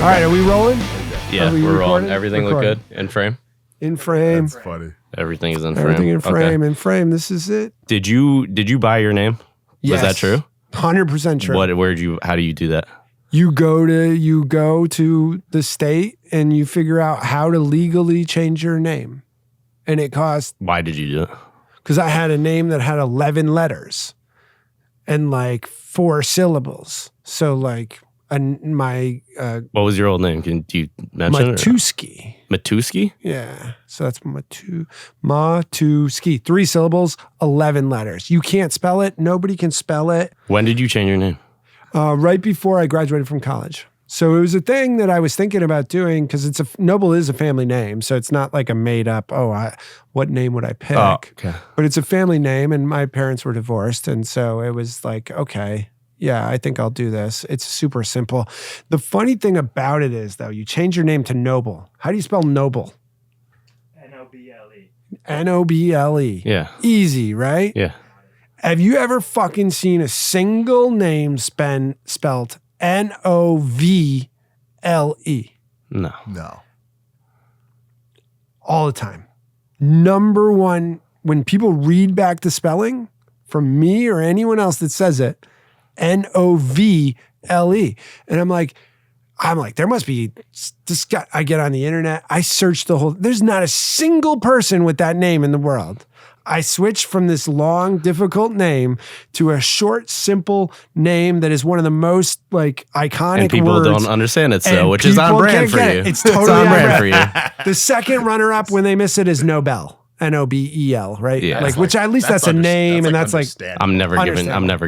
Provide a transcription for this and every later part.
right, are we rolling? Yeah, we're rolling. Everything look good? In frame? In frame. That's funny. Everything is in frame. Everything in frame. Okay. In frame. This is it. Did you buy your name? Yes. Was that true? 100% true. How do you do that? You go to the state and you figure out how to legally change your name. And it costs. Why did you do it? Because I had a name that had 11 letters and like 4 syllables. So like my what was your old name? Can you mention it? Matuski. Matuski? Yeah. So that's Matuski. 3 syllables, 11 letters. You can't spell it. Nobody can spell it. When did you change your name? Right before I graduated from college. So it was a thing that I was thinking about doing because Noble is a family name. So it's not like a made up, what name would I pick? Oh, okay. But it's a family name and my parents were divorced. And so it was like, okay, yeah, I think I'll do this. It's super simple. The funny thing about it is though, you change your name to Noble. How do you spell Noble? N-O-B-L-E. N-O-B-L-E. Yeah. Easy, right? Yeah. Have you ever fucking seen a single name spelled N-O-V-L-E? No. All the time. Number one, when people read back the spelling from me or anyone else that says it, N-O-V-L-E. And I'm like, there must be this guy. I get on the internet. I search there's not a single person with that name in the world. I switched from this long, difficult name to a short, simple name that is one of the most like iconic and people words. Don't understand it, so which is on brand for you. It's totally on brand for you. The second runner-up when they miss it is Nobel. N-O-B-E-L, right? Yeah. Like, which at least that's a name, and that's like I'm never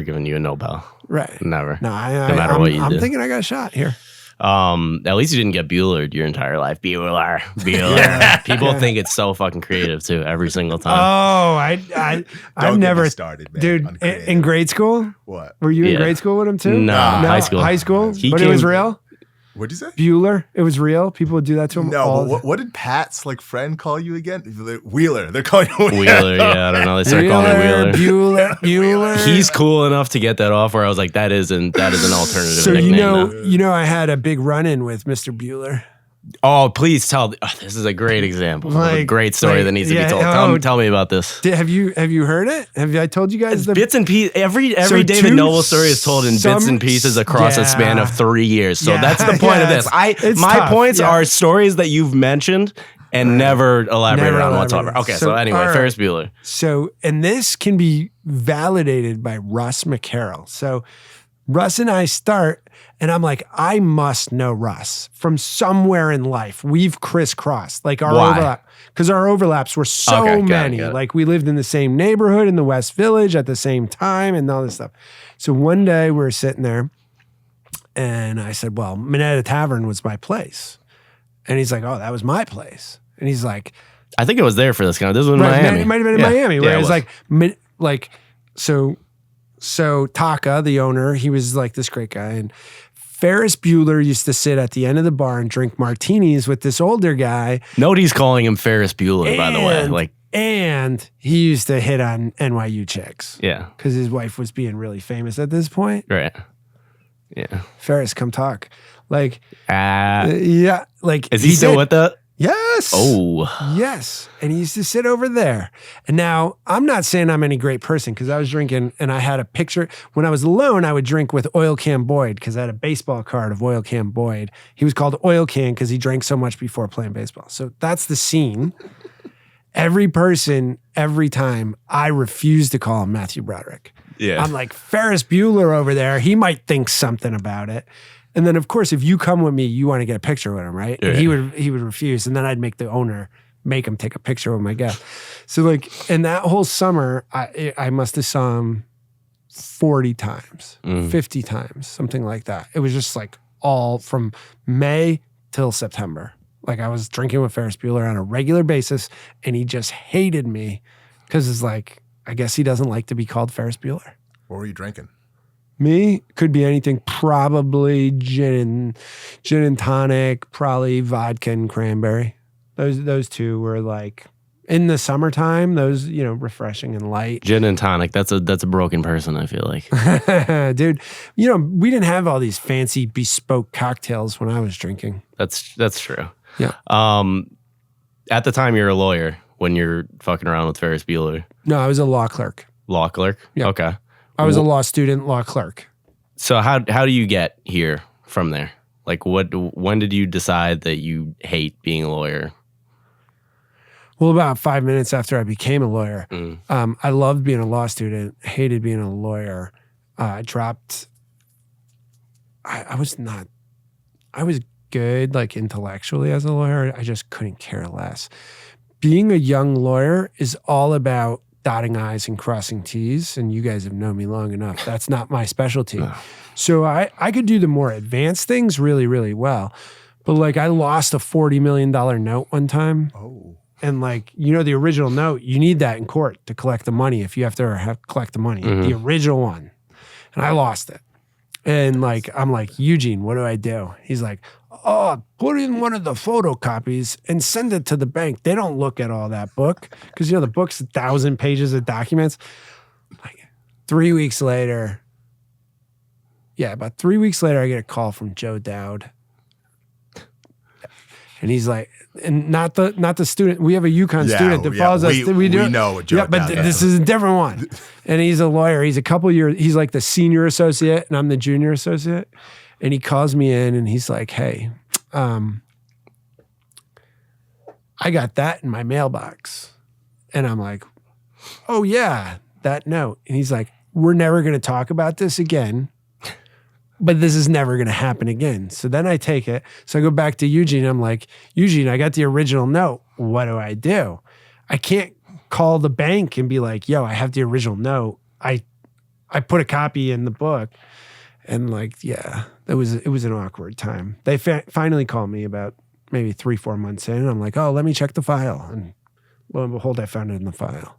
giving you a Nobel. Right. Never. No, no matter what you do. I'm thinking I got a shot here. At least you didn't get Buellered your entire life. Bueller. Yeah. People think it's so fucking creative too, every single time. Oh, I've never started, man, dude. In grade school, what? Were you in grade school with him too? No, high school. High school, but it was real. What'd you say? Bueller. It was real. People would do that to him. No, but what did Pat's friend call you again? Wheeler. They're calling you Wheeler. Yeah, I don't know. They started calling me Wheeler. Bueller. He's cool enough to get that off. Where I was like, that is an alternative. So nickname you know, I had a big run-in with Mr. Bueller. Oh, please tell. This is a great example. Of a great story that needs to be told. Tell me about this. Have you heard it? Have I told you guys? Bits and pieces. Every David Noble story is told in bits and pieces across a span of 3 years. So that's the point of this. My points are stories that you've mentioned and never elaborated on whatsoever. Okay, so anyway, Ferris Bueller. So, and this can be validated by Russ McCarroll. So Russ and I start, and I'm like, I must know Russ from somewhere in life. We've crisscrossed, like our overlap, because our overlaps were so many. Like we lived in the same neighborhood in the West Village at the same time and all this stuff. So one day we were sitting there, and I said, well, Minetta Tavern was my place. And he's like, oh, that was my place. And he's like, I think it was there for this kind of, this was in Miami. It might have been in Miami, where it was like, so Taka, the owner, he was like this great guy. And Ferris Bueller used to sit at the end of the bar and drink martinis with this older guy. Nobody's calling him Ferris Bueller, by the way. And he used to hit on NYU chicks. Yeah. Because his wife was being really famous at this point. Right. Yeah. Ferris, come talk. Like, yeah. Like, is he still with that? Yes. Oh. Yes. And he used to sit over there. And now I'm not saying I'm any great person because I was drinking and I had a picture. When I was alone, I would drink with Oil Can Boyd because I had a baseball card of Oil Can Boyd. He was called Oil Can because he drank so much before playing baseball. So that's the scene. Every person, every time, I refuse to call him Matthew Broderick. Yeah. I'm like, Ferris Bueller over there, he might think something about it. And then, of course, if you come with me, you want to get a picture with him, right? Yeah. And he would refuse. And then I'd make the owner make him take a picture with my guest. So, like, in that whole summer, I must have saw him 40 times, 50 times, something like that. It was just like all from May till September. Like, I was drinking with Ferris Bueller on a regular basis, and he just hated me because it's like, I guess he doesn't like to be called Ferris Bueller. What were you drinking? Me? Could be anything. Probably gin and tonic, probably vodka and cranberry. Those two were like In the summertime, those, refreshing and light. Gin and tonic. That's a broken person, I feel like. Dude, we didn't have all these fancy bespoke cocktails when I was drinking. That's true. Yeah. At the time, you're a lawyer when you're fucking around with Ferris Bueller. No, I was a law clerk. Law clerk? Yeah. Okay. I was a law student, law clerk. So how do you get here from there? Like when did you decide that you hate being a lawyer? Well, about 5 minutes after I became a lawyer. I loved being a law student, hated being a lawyer. I was good, like, intellectually as a lawyer. I just couldn't care less. Being a young lawyer is all about dotting I's and crossing T's, and you guys have known me long enough. That's not my specialty. So I could do the more advanced things really, really well. But, like, I lost a $40 million note one time. Oh. And, like, the original note, you need that in court to collect the money if you have to collect the money. The original one. And I lost it. And, like, I'm like, Eugene, what do I do? He's like, put in one of the photocopies and send it to the bank. They don't look at all that book. Because, the book's 1,000 pages of documents. Like, 3 weeks later, about 3 weeks later, I get a call from Joe Dowd. And he's like, and not the student. We have a UConn student that follows us. We know what Joe but this is a different one. And he's a lawyer. He's a couple years. He's like the senior associate, and I'm the junior associate. And he calls me in, and he's like, "Hey, I got that in my mailbox." And I'm like, "Oh yeah, that note." And he's like, "We're never going to talk about this again. But this is never going to happen again." So then I take it. So I go back to Eugene. I'm like, "Eugene, I got the original note. What do I do?" I can't call the bank and be like, "Yo, I have the original note. I put a copy in the book." And, like, yeah, it was an awkward time. They finally called me about maybe 3-4 months in. And I'm like, "Oh, let me check the file." And lo and behold, I found it in the file.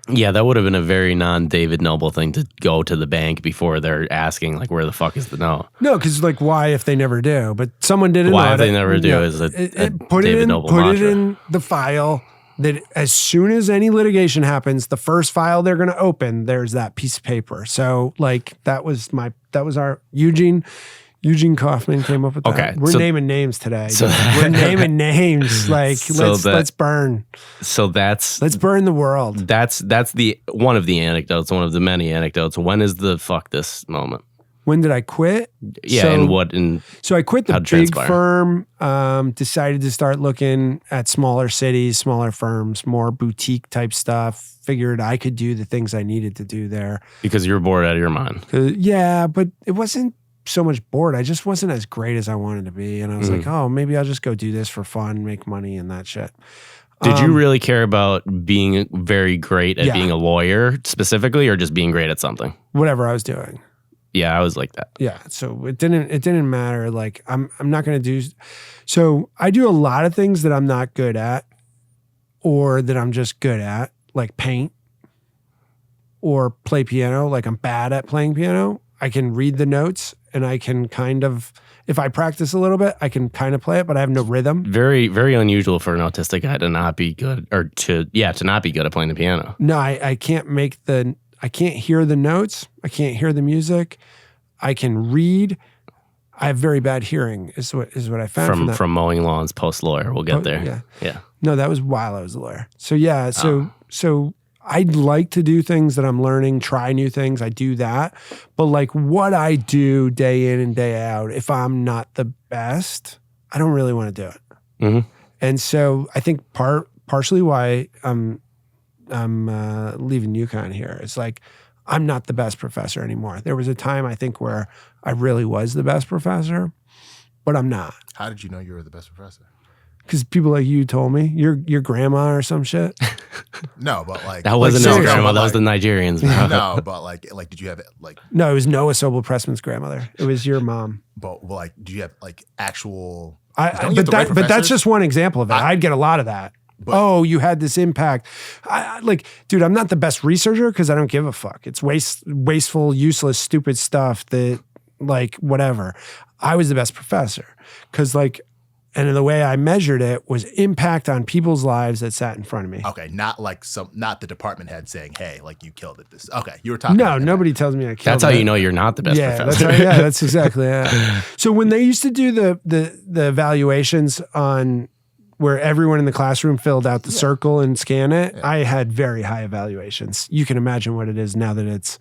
Yeah, that would have been a very non-David Noble thing to go to the bank before they're asking, like, where the fuck is the note? No, because, like, why if they never do? But someone did it. Why if they never do is a David Noble mantra. Put it in the file that as soon as any litigation happens, the first file they're going to open, there's that piece of paper. So, like, that was our Eugene Kaufman came up with that. Okay, We're naming names today. We're naming names. Like, let's burn. So let's burn the world. That's the one of the anecdotes, one of the many anecdotes. When is the fuck this moment? When did I quit? Yeah, So I quit the big firm, decided to start looking at smaller cities, smaller firms, more boutique type stuff. Figured I could do the things I needed to do there. Because you were bored out of your mind. Yeah, but it wasn't so much bored. I just wasn't as great as I wanted to be. And I was like, oh, maybe I'll just go do this for fun, make money and that shit. Did you really care about being very great at being a lawyer specifically, or just being great at something? Whatever I was doing. Yeah, I was like that. Yeah, so it didn't matter. Like, I'm not going to do. So I do a lot of things that I'm not good at, or that I'm just good at, like paint or play piano. Like, I'm bad at playing piano. I can read the notes, and I can kind of, if I practice a little bit, I can kind of play it, but I have no rhythm. Very, very unusual for an autistic guy to not be good, or to not be good at playing the piano. No, I can't I can't hear the notes. I can't hear the music. I can read. I have very bad hearing is what I found from mowing lawns post lawyer. We'll get there. Yeah. No, that was while I was a lawyer. So yeah, so I'd like to do things that I'm learning, try new things. I do that. But, like, what I do day in and day out, if I'm not the best, I don't really want to do it. Mm-hmm. And so I think partially why I'm leaving UConn here is, like, I'm not the best professor anymore. There was a time, I think, where I really was the best professor, but I'm not. How did you know you were the best professor? Because people like you told me. Your grandma or some shit. No, but, like, that wasn't his grandma. That was the Nigerians. No, but like, did you have it like? No, it was Noah Sobel Pressman's grandmother. It was your mom. But, like, do you have like actual? But that's just one example of it. I'd get a lot of that. But, you had this impact. Like, dude, I'm not the best researcher because I don't give a fuck. It's wasteful, useless, stupid stuff that, like, whatever. I was the best professor because, like, And the way I measured it was impact on people's lives that sat in front of me. Okay, not the department head saying, "Hey, like you killed it." Okay, you were talking. No, nobody tells me I killed it. That's how you know you're not the best professor. That's exactly it. So when they used to do the evaluations on where everyone in the classroom filled out the circle and scan it, I had very high evaluations. You can imagine what it is now that it's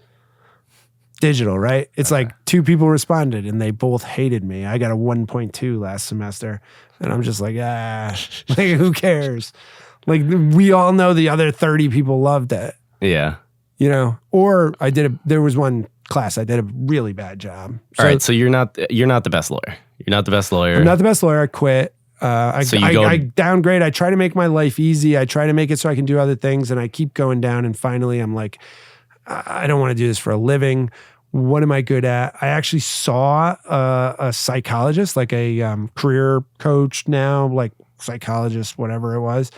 digital, right? It's like 2 people responded and they both hated me. I got a 1.2 last semester and I'm just like, like who cares? Like we all know the other 30 people loved it. Yeah. You know, or there was one class I did a really bad job. So, all right, so you're not the best lawyer. You're not the best lawyer. I'm not the best lawyer. I quit. I downgrade. I try to make my life easy. I try to make it so I can do other things, and I keep going down. And finally, I'm like, I don't want to do this for a living. What am I good at? I actually saw a psychologist, like a career coach now, like psychologist, whatever it was.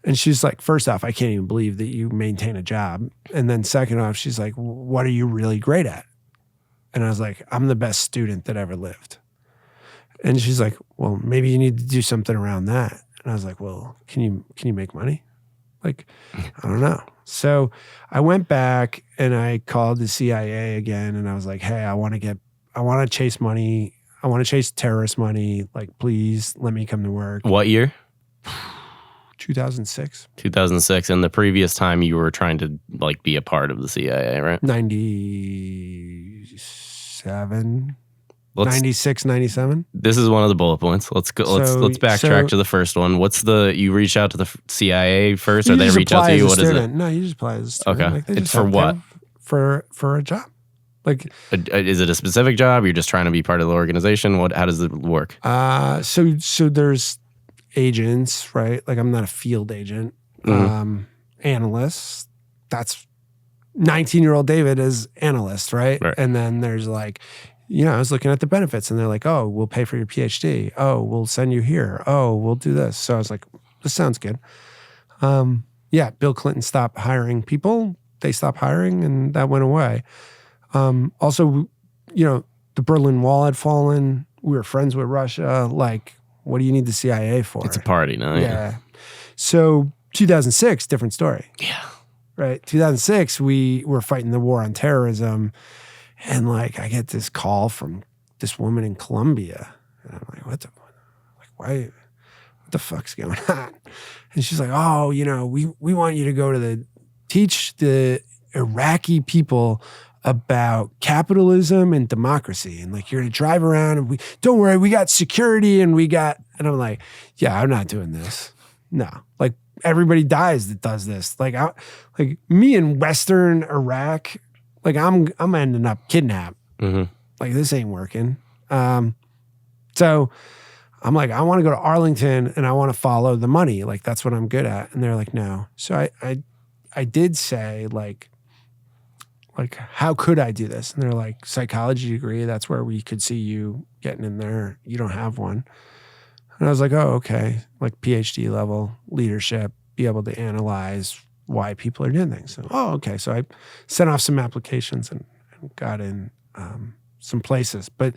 And she's like, first off, I can't even believe that you maintain a job. And then second off, she's like, what are you really great at? And I was like, I'm the best student that ever lived. And she's like, well, maybe you need to do something around that. And I was like, well, can you make money? Like, I don't know. So I went back and I called the CIA again. And I was like, hey, I want to chase money. I want to chase terrorist money. Like, please let me come to work. What year? 2006. 2006. And the previous time you were trying to like be a part of the CIA, right? 97. 96, 97. This is one of the bullet points. Let's go. Let's backtrack to the first one. You reach out to the CIA first, or they reach out to you? What is it? No, you just apply as a student. Okay. Like It's for what? For a job. Like, is it a specific job? You're just trying to be part of the organization. How does it work? So there's agents, right? Like I'm not a field agent. Analysts. That's 19-year-old David is analyst, right? And then there's like, I was looking at the benefits and they're like, oh, we'll pay for your PhD. Oh, we'll send you here. Oh, we'll do this. So I was like, this sounds good. Bill Clinton stopped hiring people. They stopped hiring and that went away. Also, the Berlin Wall had fallen. We were friends with Russia. Like, what do you need the CIA for? It's a party now. Yeah. So 2006, different story. Yeah. Right. 2006, we were fighting the war on terrorism. And like, I get this call from this woman in Colombia. And I'm like, what the fuck's going on? And she's like, oh, we want you to go to teach the Iraqi people about capitalism and democracy. And like, you're going to drive around and don't worry, we got security and I'm like, yeah, I'm not doing this. No, like everybody dies that does this. Like me in Western Iraq, like I'm ending up kidnapped. Mm-hmm. Like this ain't working. So I'm like, I want to go to Arlington and I want to follow the money. Like that's what I'm good at. And they're like, no. So I did say like, how could I do this? And they're like, psychology degree. That's where we could see you getting in there. You don't have one. And I was like, oh, okay. Like PhD level leadership, be able to analyze why people are doing things. So, okay. So I sent off some applications and got in some places, but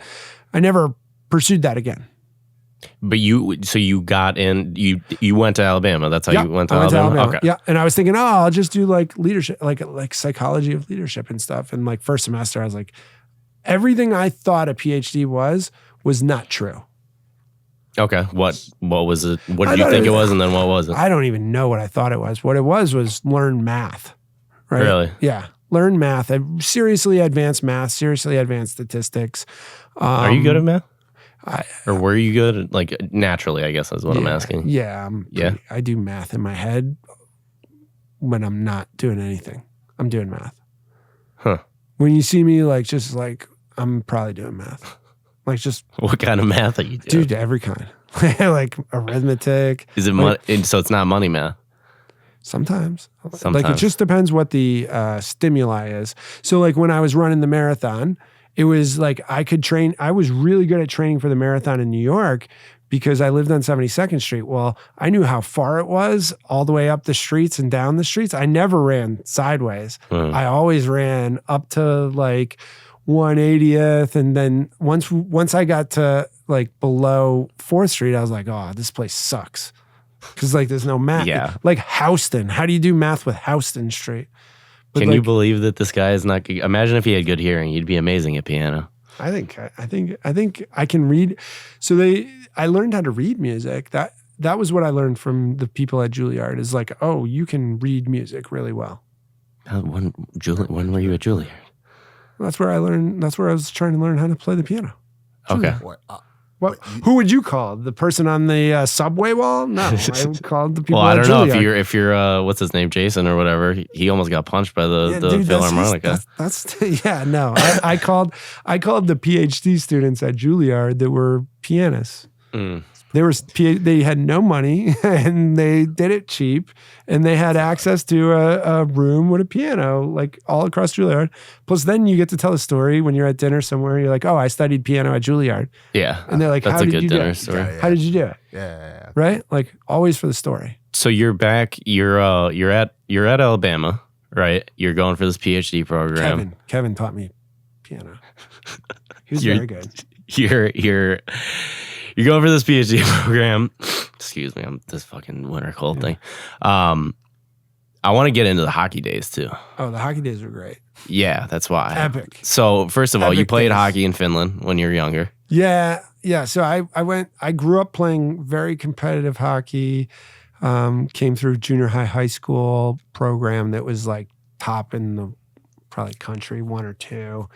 I never pursued that again. But you got in, you went to Alabama. That's how you went to Alabama? Okay. Yeah. And I was thinking, I'll just do like leadership, like psychology of leadership and stuff. And like first semester, I was like, everything I thought a PhD was not true. Okay. What was it? What did you think it was? And then what was it? I don't even know what I thought it was. What it was learn math. Right? Really? Yeah. Learn math. Seriously advanced math, seriously advanced statistics. Are you good at math? Or were you good? Like naturally, I guess is what I'm asking. Yeah. I do math in my head when I'm not doing anything. I'm doing math. Huh. When you see me just like I'm probably doing math. Like just what kind of math are you doing? Dude, every kind. Like arithmetic. Is it money? So it's not money math? Sometimes. Like it just depends what the stimuli is. So like when I was running the marathon, it was like I could train. I was really good at training for the marathon in New York because I lived on 72nd Street. Well, I knew how far it was all the way up the streets and down the streets. I never ran sideways. I always ran up to like 180th. And then once I got to like below 4th Street, I was like, oh, this place sucks. Because like there's no math. Yeah. Like Houston. How do you do math with Houston Street? But Can like, you believe that this guy is not good? Imagine if he had good hearing. He'd be amazing at piano. I think I can read. So I learned how to read music. That was what I learned from the people at Juilliard is like, oh, you can read music really well. When were you at Juilliard? That's where I learned. That's where I was trying to learn how to play the piano. Okay. What? Who would you call? The person on the subway wall? No, I would call the people. Well, I at don't know Juilliard. if you're what's his name, Jason or whatever. He almost got punched by the Dude, Philharmonica. That's yeah. No, I called the PhD students at Juilliard that were pianists. They had no money and they did it cheap and they had access to a room with a piano like all across Juilliard. Plus then you get to tell a story when you're at dinner somewhere. You're like, oh, I studied piano at Juilliard. Yeah. And they're like, that's how a did good you do dinner it? story. How did you do it? Yeah. Right? Like always for the story. So you're back, you're at Alabama, right? You're going for this PhD program. Kevin taught me piano. He was very good. You're going for this PhD program. Excuse me, I'm this fucking winter cold thing. I want to get into the hockey days too. Oh, the hockey days were great. Yeah, that's why. Epic. So first of all, you Epic played days. hockey in Finland when you were younger. Yeah. So I grew up playing very competitive hockey. Came through junior high school program that was like top in the probably country, 1 or 2,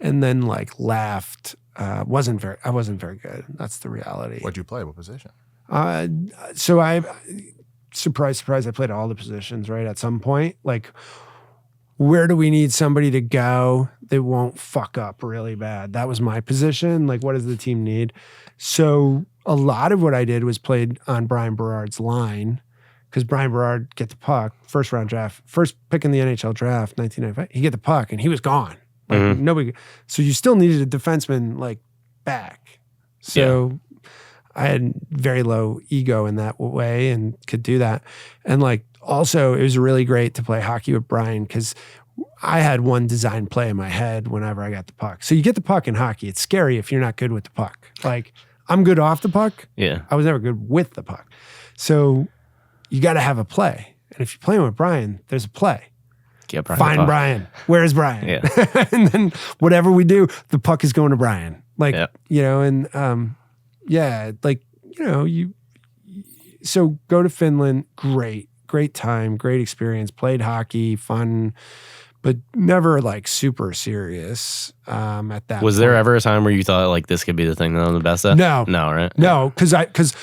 and then like left. I wasn't very good. That's the reality. What'd you play? What position? So I, surprise, I played all the positions, right? At some point, like, where do we need somebody to go that won't fuck up really bad? That was my position. Like, what does the team need? So a lot of what I did was played on Brian Berard's line because Brian Berard get the puck, first round draft, first pick in the NHL draft, 1995. He get the puck and he was gone. Like nobody. So you still needed a defenseman like back. So I had very low ego in that way and could do that. And like also it was really great to play hockey with Brian because I had one design play in my head whenever I got the puck. So you get the puck in hockey. It's scary if you're not good with the puck. Like I'm good off the puck. Yeah. I was never good with the puck. So you got to have a play. And if you're playing with Brian, there's a play. Yeah, Find Brian. Where is Brian? Yeah. And then whatever we do, the puck is going to Brian. Like, you know, and like, you know, so go to Finland, great time, great experience, played hockey, fun, but never like super serious at that Was point. there ever a time where you thought like this could be the thing that I'm the best at? No. No, right? No, because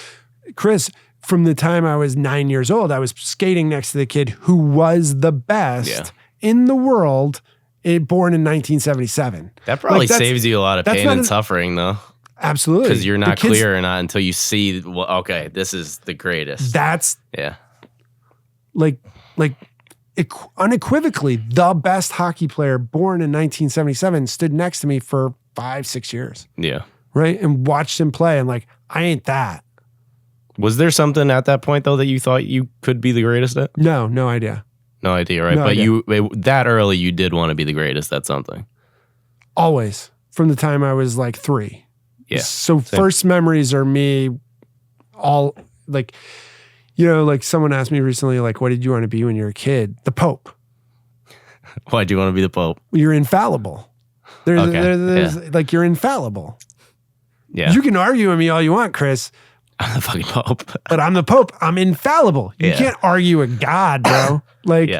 Chris, from the time I was 9 years old, I was skating next to the kid who was the best in the world, born in 1977. That probably Like, saves you a lot of pain and suffering, though. Absolutely. Because you're not clear or not until you see, well, okay, this is the greatest. That's yeah. like unequivocally the best hockey player born in 1977 stood next to me for 5-6 years. Yeah. Right. And watched him play. And like, I ain't that. Was there something at that point though that you thought you could be the greatest at? No idea. No idea, right? No But idea. that early, you did want to be the greatest at something. Always. From the time I was like 3. Yeah. So Same. first memories are me all like, you know, like someone asked me recently, like, what did you want to be when you were a kid? The Pope. Why do you want to be the Pope? You're infallible. There's like, you're infallible. Yeah. You can argue with me all you want, Chris. I'm the fucking Pope. But I'm the Pope. I'm infallible. You can't argue with God, bro. Like,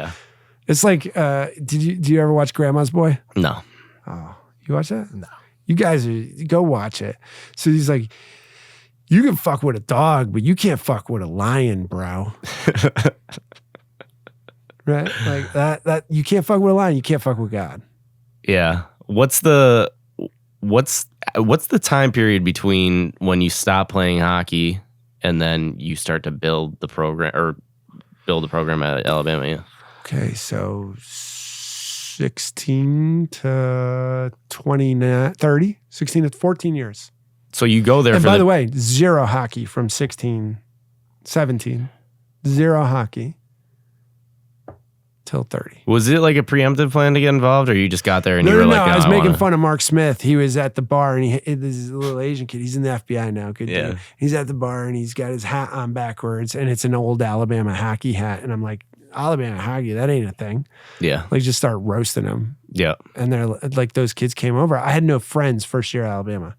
it's like, do you ever watch Grandma's Boy? No. Oh, you watch that? No. You guys go watch it. So he's like, you can fuck with a dog, but you can't fuck with a lion, bro. Right? Like that you can't fuck with a lion, you can't fuck with God. Yeah. What's the time period between when you stop playing hockey and then you start to build the program at Alabama? Yeah. Okay, so 16 to 29, 30, 16 to 14 years. So you go there And for by the way, 0 hockey from 16, 17. 0 hockey. till 30. Was it like a preemptive plan to get involved, or you just got there and you were like, I was making wanna... fun of Mark Smith. He was at the bar, and this is a little Asian kid. He's in the FBI now. Good dude. He's at the bar, and he's got his hat on backwards, and it's an old Alabama hockey hat. And I'm like, Alabama hockey, that ain't a thing. Yeah. Like, just start roasting him. Yeah. And they're like, those kids came over. I had no friends first year at Alabama.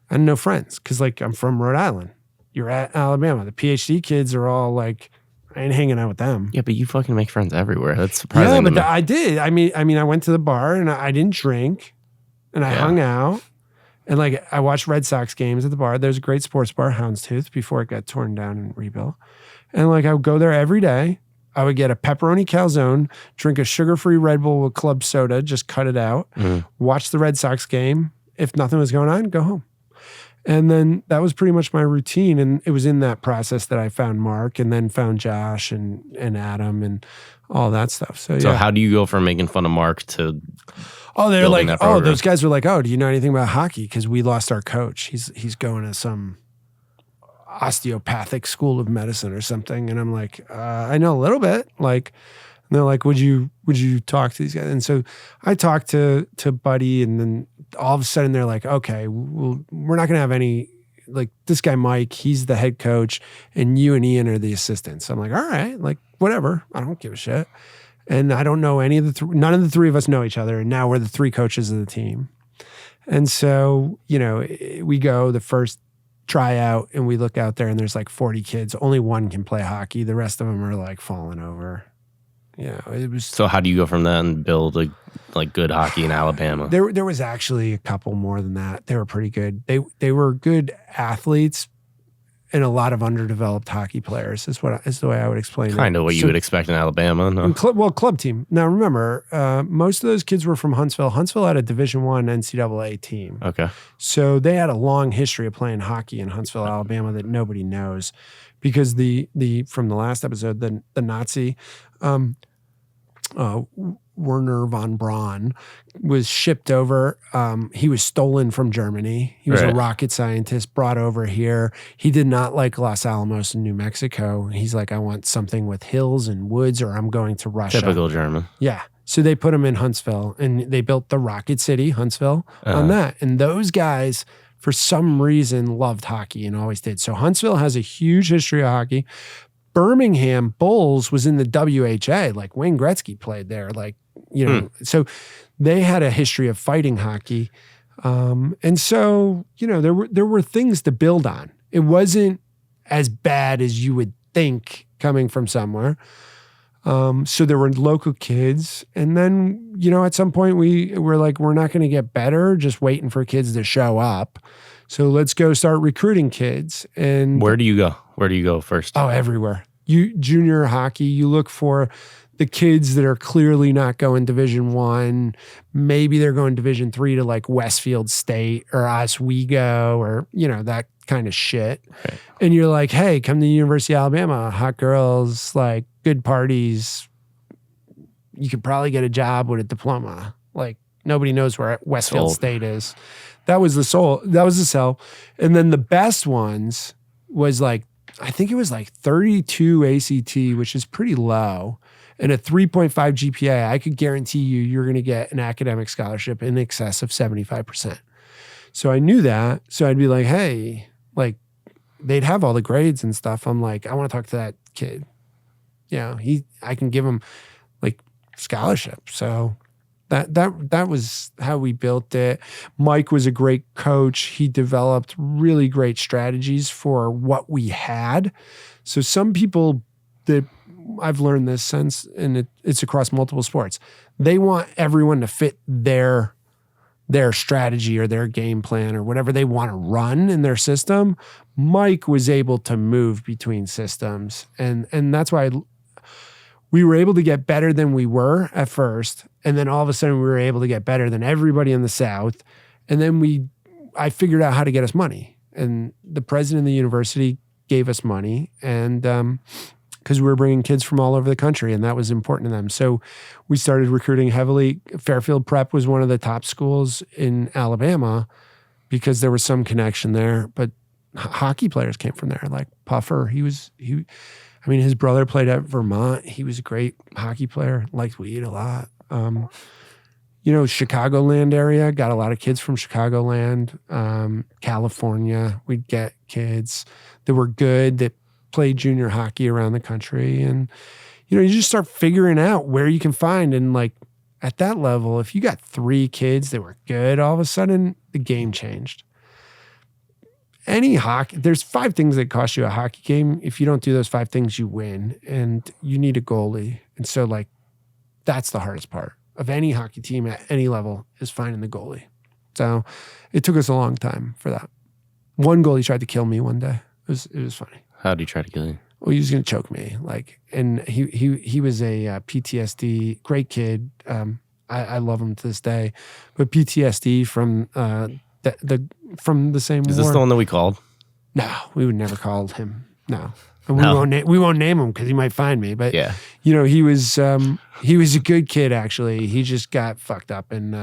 I had no friends because, like, I'm from Rhode Island. You're at Alabama. The PhD kids are all like, I ain't hanging out with them. Yeah, but you fucking make friends everywhere. That's surprising. Yeah, but I did. I mean, I went to the bar and I didn't drink, and I hung out, and like I watched Red Sox games at the bar. There's a great sports bar, Houndstooth, before it got torn down and rebuilt. And like I would go there every day. I would get a pepperoni calzone, drink a sugar-free Red Bull with club soda, just cut it out, watch the Red Sox game. If nothing was going on, go home. And then that was pretty much my routine. And it was in that process that I found Mark, and then found Josh and Adam and all that stuff. So how do you go from making fun of Mark to they're like, those guys were like, oh, do you know anything about hockey? Because we lost our coach. He's going to some osteopathic school of medicine or something. And I'm like, I know a little bit. Like, and they're like, would you talk to these guys? And so I talked to Buddy, and then all of a sudden they're like, okay, we're not going to have any, like, this guy Mike, he's the head coach, and you and Ian are the assistants. I'm like, all right, like, whatever. I don't give a shit. And I don't know any of the none of the three of us know each other, and now we're the three coaches of the team. And so, we go the first tryout, and we look out there, and there's like 40 kids. Only one can play hockey. The rest of them are like falling over. It was. So how do you go from that and build like good hockey in Alabama? There was actually a couple more than that. They were pretty good. They were good athletes, and a lot of underdeveloped hockey players is the way I would explain it. Kind of what you would expect in Alabama. No? Club team. Now remember, most of those kids were from Huntsville. Huntsville had a Division I NCAA team. Okay. So they had a long history of playing hockey in Huntsville, Alabama that nobody knows, because the from the last episode, the Nazi. Werner von Braun was shipped over. He was stolen from Germany. He was a rocket scientist brought over here. He did not like Los Alamos in New Mexico. He's like, I want something with hills and woods, or I'm going to Russia. Typical German. Yeah. So they put him in Huntsville, and they built the Rocket City, Huntsville, on that. And those guys, for some reason, loved hockey and always did. So Huntsville has a huge history of hockey. Birmingham Bulls was in the WHA, like Wayne Gretzky played there, like, so they had a history of fighting hockey. And so, there were things to build on. It wasn't as bad as you would think coming from somewhere. So there were local kids. And then, at some point we were like, we're not going to get better just waiting for kids to show up. So let's go start recruiting kids. And where do you go? Where do you go first? Oh, everywhere. Junior hockey, you look for the kids that are clearly not going Division I. Maybe they're going Division III to like Westfield State or Oswego or, that kind of shit. Right. And you're like, hey, come to the University of Alabama, hot girls, like good parties. You could probably get a job with a diploma. Like nobody knows where Westfield State is. That was the sell. And then the best ones was like, I think it was like 32 ACT, which is pretty low, and a 3.5 GPA. I could guarantee you're going to get an academic scholarship in excess of 75%. So I knew that. So I'd be like, hey, like they'd have all the grades and stuff. I'm like, I want to talk to that kid. I can give him like scholarship. So that was how we built it. Mike was a great coach. He developed really great strategies for what we had. So some people that I've learned this since, and it's across multiple sports, they want everyone to fit their strategy or their game plan or whatever they want to run in their system. Mike was able to move between systems. And that's why we were able to get better than we were at first. And then all of a sudden we were able to get better than everybody in the South. And then I figured out how to get us money. And the president of the university gave us money. And because we were bringing kids from all over the country, and that was important to them. So we started recruiting heavily. Fairfield Prep was one of the top schools in Alabama because there was some connection there. But hockey players came from there, like Puffer. I mean, his brother played at Vermont. He was a great hockey player, liked weed a lot. Chicagoland area, got a lot of kids from Chicagoland, California. We'd get kids that were good, that played junior hockey around the country. And, you just start figuring out where you can find. And like at that level, if you got 3 kids that were good, all of a sudden the game changed. Any hockey, there's 5 things that cost you a hockey game. If you don't do those 5 things, you win. And you need a goalie. And so like, that's the hardest part of any hockey team at any level is finding the goalie. So it took us a long time for that. One goalie tried to kill me one day. It was funny. How did he try to kill you? Well, he was going to choke me. And he was a PTSD, great kid. I love him to this day, but PTSD from from the same war. Is this the one that we called? No, we would never call him. No. And we won't name him because he might find me. But yeah, he was a good kid actually. He just got fucked up in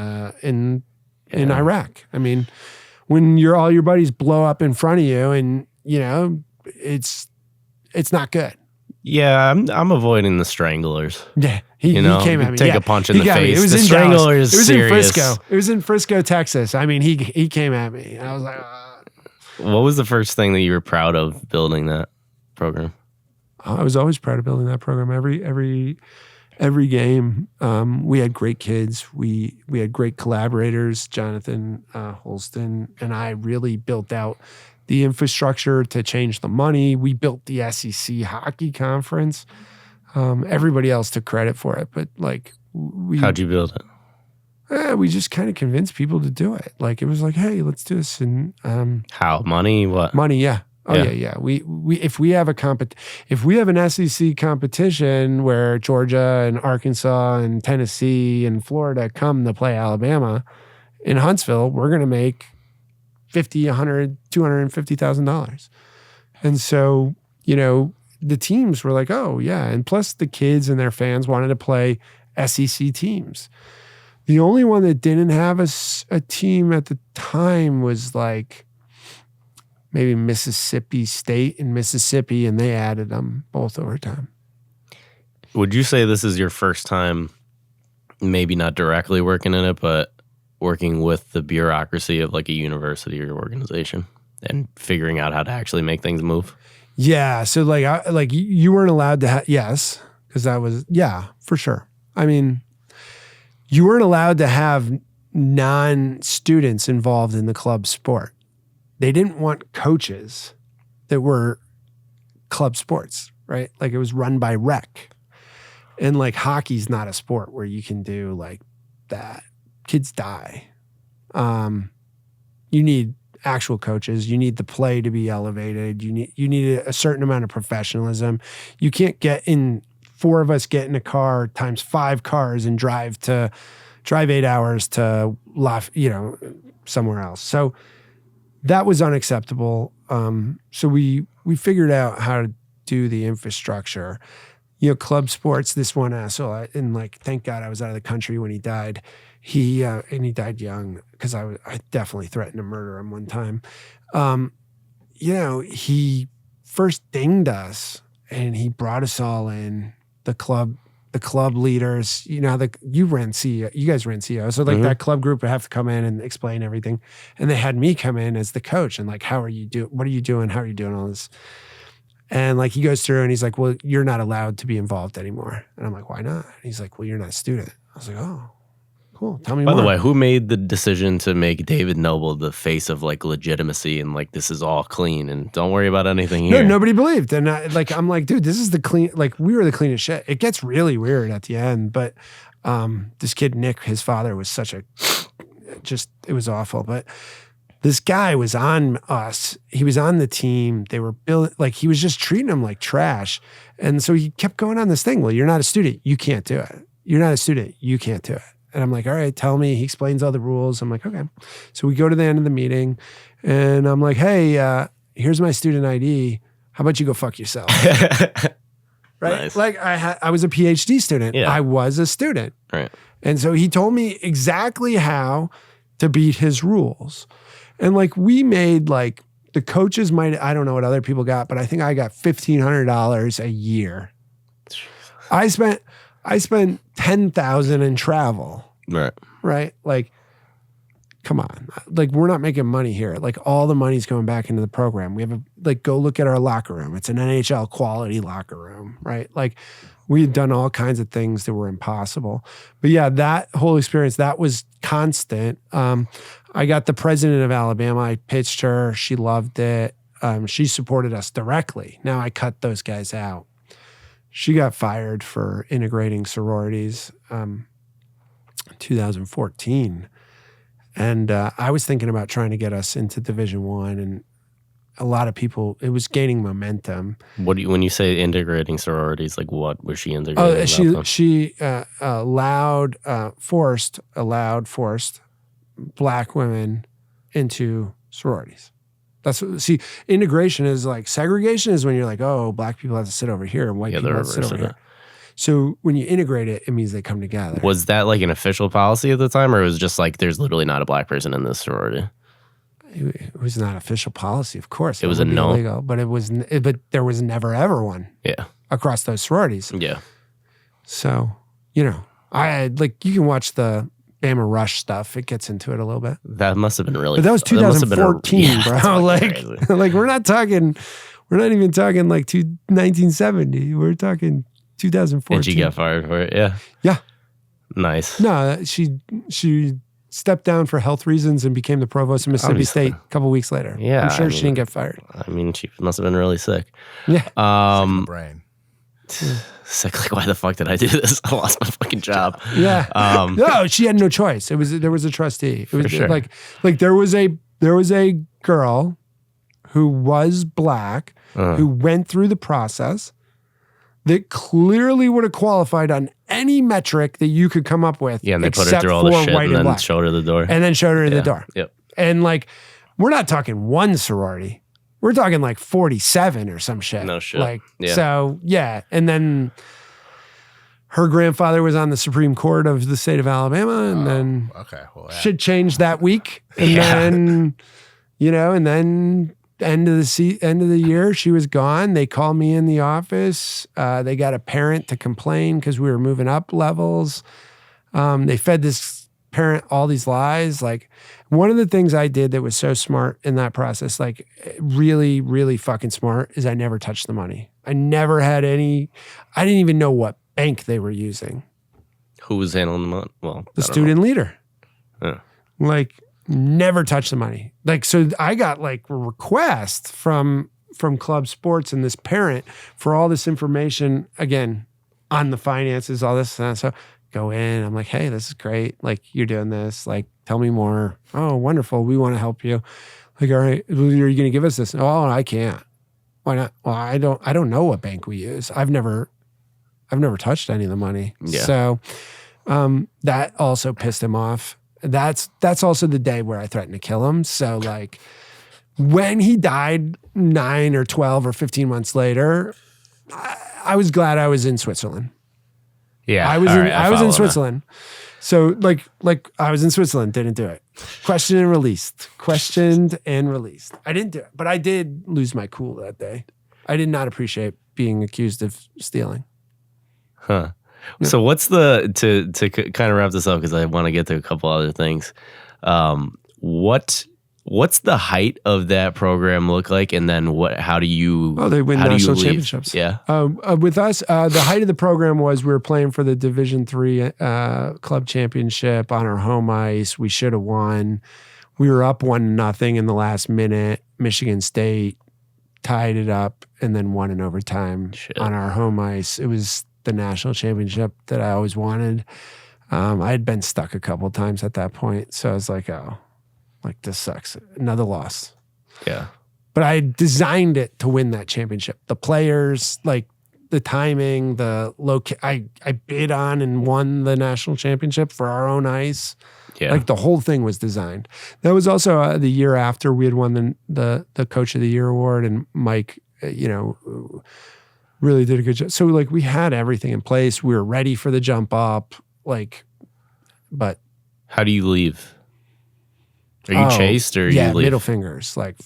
Iraq. I mean, when all your buddies blow up in front of you, and it's not good. Yeah, I'm avoiding the stranglers. Yeah, he came at me. Take a punch in the face. It was the in stranglers. It was serious. in Frisco. It was in Frisco, Texas. I mean, he came at me. I was like, What was the first thing that you were proud of building that program? I was always proud of building that program. Every game, we had great kids. We had great collaborators. Jonathan Holston and I really built out the infrastructure to change the money. We built the SEC hockey conference. Everybody else took credit for it, but how'd you build it? We just kind of convinced people to do it. Like it was like, hey, let's do this. And how? Money? What? Money? Yeah. Oh yeah. We if we have an SEC competition where Georgia and Arkansas and Tennessee and Florida come to play Alabama in Huntsville, we're gonna make $50,000, $100,000, $250,000. And so, the teams were like, oh yeah. And plus the kids and their fans wanted to play SEC teams. The only one that didn't have a team at the time was like maybe Mississippi State and Mississippi, and they added them both over time. Would you say this is your first time, maybe not directly working in it, but working with the bureaucracy of like a university or organization and figuring out how to actually make things move? Yeah. So you weren't allowed to have, yes, because that was, yeah, for sure. I mean, you weren't allowed to have non-students involved in the club sport. They didn't want coaches that were club sports, right? Like it was run by rec. And like hockey's not a sport where you can do like that. Kids die. You need actual coaches. You need the play to be elevated. You need a certain amount of professionalism. You can't get in 4 of us get in a car times 5 cars and drive 8 hours to somewhere else. So that was unacceptable. So we figured out how to do the infrastructure. Club sports, this one asshole, and like, thank God I was out of the country when he died. He died young because I definitely threatened to murder him one time. He first dinged us and he brought us all in, the club leaders. You guys ran CEO. So like that club group would have to come in and explain everything. And they had me come in as the coach and like, what are you doing? How are you doing all this? And like he goes through and he's like, well, you're not allowed to be involved anymore. And I'm like, why not? And he's like, well, you're not a student. I was like, oh, cool. Tell me more. By the way, who made the decision to make David Noble the face of like legitimacy and like this is all clean and don't worry about anything here? No, nobody believed. And I'm like, dude, this is the clean, like we were the cleanest shit. It gets really weird at the end, but this kid, Nick, his father was it was awful. But this guy was on us. He was on the team. They were like, he was just treating him like trash. And so he kept going on this thing. Well, you're not a student. You can't do it. You're not a student. You can't do it. And I'm like, all right, tell me. He explains all the rules. I'm like, okay. So we go to the end of the meeting and I'm like, hey, here's my student ID. How about you go fuck yourself? Right? Nice. Like I was a PhD student. Yeah. I was a student. Right. And so he told me exactly how to beat his rules. And like we made like the coaches might, I don't know what other people got, but I think I got $1,500 a year. I spent $10,000 in travel. Right. Like, come on. Like, we're not making money here. Like, all the money's going back into the program. We have go look at our locker room. It's an NHL quality locker room, right? Like, we had done all kinds of things that were impossible. But yeah, that whole experience, that was constant. I got the president of Alabama. I pitched her. She loved it. She supported us directly. Now I cut those guys out. She got fired for integrating sororities 2014. And I was thinking about trying to get us into Division I, and a lot of people, it was gaining momentum. When you say integrating sororities, like what was she integrating? She forced Black women into sororities. Integration is like, segregation is when you're like, oh, Black people have to sit over here and white people have to sit over here. So when you integrate it, it means they come together. Was that like an official policy at the time, or it was just like there's literally not a Black person in this sorority? It was not official policy, of course. It was a no, illegal, but but there was never ever one. Yeah, across those sororities. Yeah. So I you can watch the Bama Rush stuff. It gets into it a little bit. That must have been really. But that was 2014, bro. Like we're not even talking like 1970. We're talking 2014. And she got fired for it. Yeah. Yeah. Nice. No, she stepped down for health reasons and became the provost of Mississippi State a couple weeks later. Yeah. I'm sure she didn't get fired. I mean, she must have been really sick. Yeah. Sick in the brain. Sick. Like, why the fuck did I do this? I lost my fucking job. Yeah. No, she had no choice. There was a trustee. It was sure. like there was a girl who was Black who went through the process that clearly would have qualified on any metric that you could come up with. Yeah, and they put her through all the shit and then showed her the door. And then showed her the door. Yep. And like, we're not talking one sorority. We're talking like 47 or some shit. No shit. Like, yeah. So, yeah. And then her grandfather was on the Supreme Court of the state of Alabama. And then shit changed that week. And then, and then end of the year, she was gone. They called me in the office. They got a parent to complain because we were moving up levels. They fed this parent all these lies. Like, one of the things I did that was so smart in that process, like really, really fucking smart, is I never touched the money. I never had any. I didn't even know what bank they were using. Who was handling the money? Well, the student leader. Like, never touched the money. Like, so I got like a request from Club Sports and this parent for all this information, again, on the finances, all this. And so go in, I'm like, hey, this is great. Like, you're doing this. Like, tell me more. Oh, wonderful. We want to help you. Like, all right, are you going to give us this? Oh, I can't. Why not? Well, I don't know what bank we use. I've never touched any of the money. Yeah. So that also pissed him off. That's also the day where I threatened to kill him. So like, when he died 9 or 12 or 15 months later, I was glad I was in Switzerland. Yeah. I was in Switzerland. So like I was in Switzerland, didn't do it. Questioned and released. I didn't do it, but I did lose my cool that day. I did not appreciate being accused of stealing. Huh. So what's to kind of wrap this up, because I want to get to a couple other things. What's the height of that program look like, and then how do you? Oh, they win national championships. Yeah. With us, the height of the program was we were playing for the Division III club championship on our home ice. We should have won. We were up 1-0 in the last minute. Michigan State tied it up and then won in overtime on our home ice. It was the national championship that I always wanted. I had been stuck a couple of times at that point. So I was like, oh, like, this sucks. Another loss. Yeah. But I designed it to win that championship. The players, like the timing, I bid on and won the national championship for our own ice. Yeah. Like, the whole thing was designed. That was also the year after we had won the Coach of the Year award, and Mike, really did a good job. So like, we had everything in place. We were ready for the jump up. Like, but how do you leave? Are you chased, or you leave? Middle fingers, like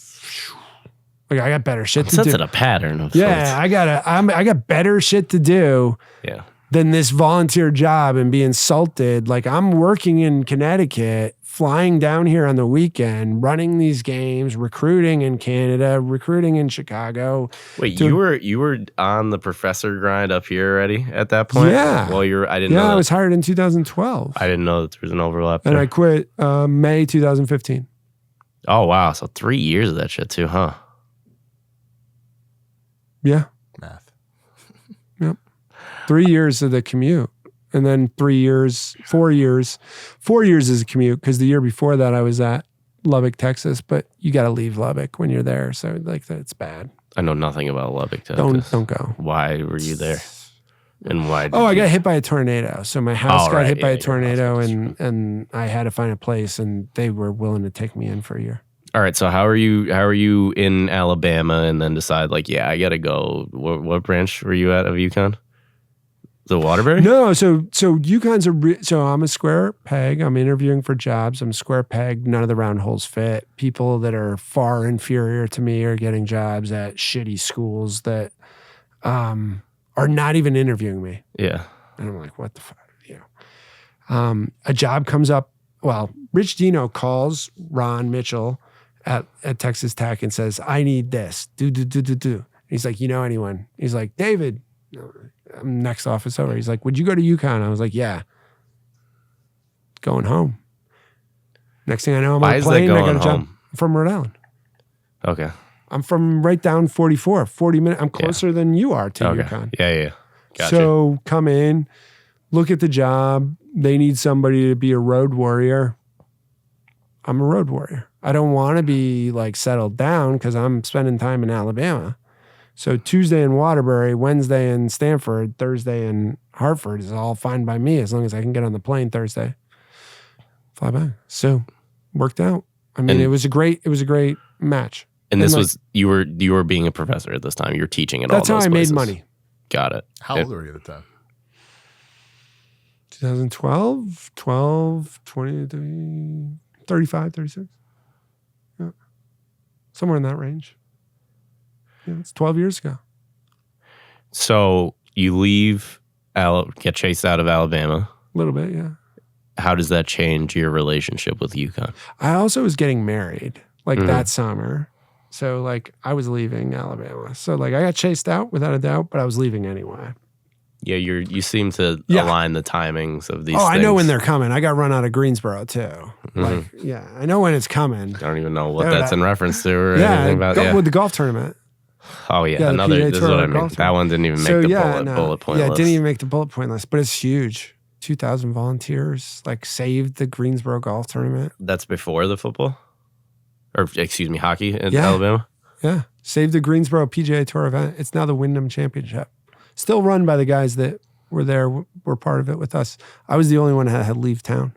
Like I got better shit to do. Sensing a pattern of sorts. I got better shit to do. Yeah. Than this volunteer job and be insulted. Like I'm working in Connecticut, flying down here on the weekend, running these games, recruiting in Canada, recruiting in Chicago. Wait, you were on the professor grind up here already at that point? Yeah. Well, I didn't know. Yeah, I was hired in 2012. I didn't know that there was an overlap and there. I quit May 2015. Oh wow, so 3 years of that shit too, huh? Yeah. Math. Yep. 3 years of the commute. And then 4 years. 4 years is a commute because the year before that I was at Lubbock, Texas, but you got to leave Lubbock when you're there. So like that's bad. I know nothing about Lubbock, Texas. Don't go. Why were you there? And why? I got hit by a tornado. So my house got hit by a tornado and I had to find a place and they were willing to take me in for a year. All right. So how are you in Alabama and then decide like, yeah, I got to go. What branch were you at of UConn? The Waterbury? No, so UConn's so I'm a square peg. I'm interviewing for jobs. I'm a square peg. None of the round holes fit. People that are far inferior to me are getting jobs at shitty schools that are not even interviewing me. Yeah. And I'm like, what the fuck? A job comes up. Well, Rich Dino calls Ron Mitchell at Texas Tech and says, I need this. Do. He's like, you know anyone? He's like, David. Next office over. He's like, would you go to UConn? I was like, yeah. Going home. Next thing I know, I'm on a plane. I got a job from Rhode Island. Okay. I'm from right down 44, 40 minutes. I'm closer than you are to UConn. Yeah. Gotcha. So come in, look at the job. They need somebody to be a road warrior. I'm a road warrior. I don't want to be like settled down because I'm spending time in Alabama. So Tuesday in Waterbury, Wednesday in Stanford, Thursday in Hartford is all fine by me as long as I can get on the plane Thursday. Fly back. So worked out. I mean, it was a great match. And this was you were being a professor at this time. You were teaching at all those places. That's how I made money. Got it. How old were you at the time? 2012, 12, 23, 35, 36. Yeah. Somewhere in that range. Yeah, it's 12 years ago. So you leave, get chased out of Alabama. A little bit, yeah. How does that change your relationship with UConn? I also was getting married that summer. So like I was leaving Alabama. So like I got chased out without a doubt, but I was leaving anyway. Yeah, you seem to align the timings of these things. I know when they're coming. I got run out of Greensboro too. Like, I know when it's coming. I don't even know what that's in reference to or anything about. With the golf tournament. Oh yeah, another. This is what I mean. That one didn't even make the bullet point list. Yeah, it didn't even make the bullet point list, but it's huge. 2,000 volunteers like saved the Greensboro golf tournament. That's before the football, or excuse me, hockey in Alabama. Yeah, saved the Greensboro PGA Tour event. It's now the Wyndham Championship. Still run by the guys that were there, were part of it with us. I was the only one that had to leave town.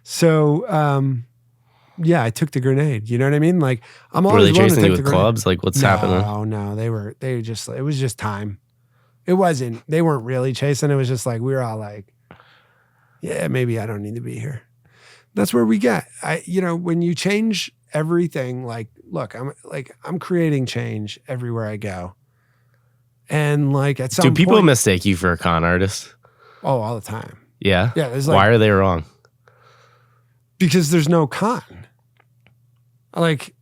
So, I took the grenade. You know what I mean? Like, I'm always Were they chasing you with grenade. clubs? Like, what's happening? No, it was just time. They weren't really chasing. It was just like, we were all like, yeah, maybe I don't need to be here. That's where we get. When you change everything, like, look, I'm creating change everywhere I go. And like at some point. Do people mistake you for a con artist? Oh, all the time. Yeah? Yeah. Why are they wrong? Because there's no con. Like,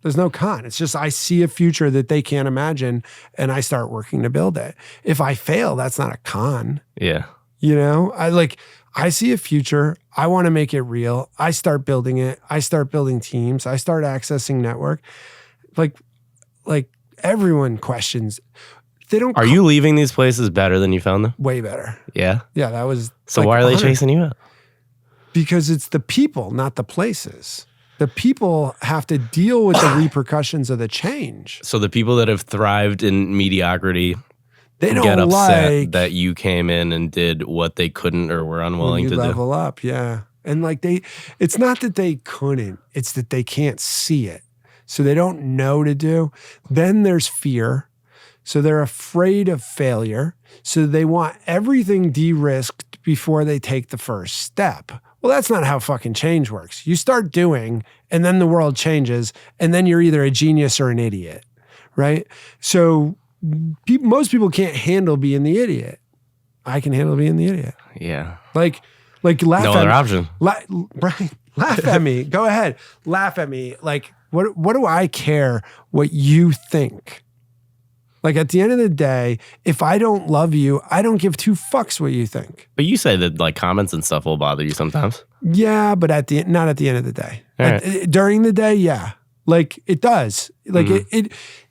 there's no con. It's just I see a future that they can't imagine and I start working to build it. If I fail, that's not a con. Yeah. I see a future. I want to make it real. I start building it. I start building teams. I start accessing network. Like everyone questions. They don't. Are you leaving these places better than you found them? Way better. Yeah. Yeah, that was. So why are they chasing you out? Because it's the people, not the places. The people have to deal with the repercussions of the change. So the people that have thrived in mediocrity, they don't get upset that you came in and did what they couldn't or were unwilling to do. Level up, yeah. And it's not that they couldn't, it's that they can't see it. So they don't know to do. Then there's fear. So they're afraid of failure. So they want everything de-risked before they take the first step. Well, that's not how fucking change works. You start doing, and then the world changes, and then you're either a genius or an idiot. right? So most people can't handle being the idiot. I can handle being the idiot. Yeah. Like laugh no at other me. option. Brian, laugh at me. Go ahead. Laugh at me. Like, what do I care what you think? Like, at the end of the day, if I don't love you, I don't give two fucks what you think. But you say that like comments and stuff will bother you sometimes. Yeah, but not at the end of the day. Right. During the day, yeah. Like, it does. Like,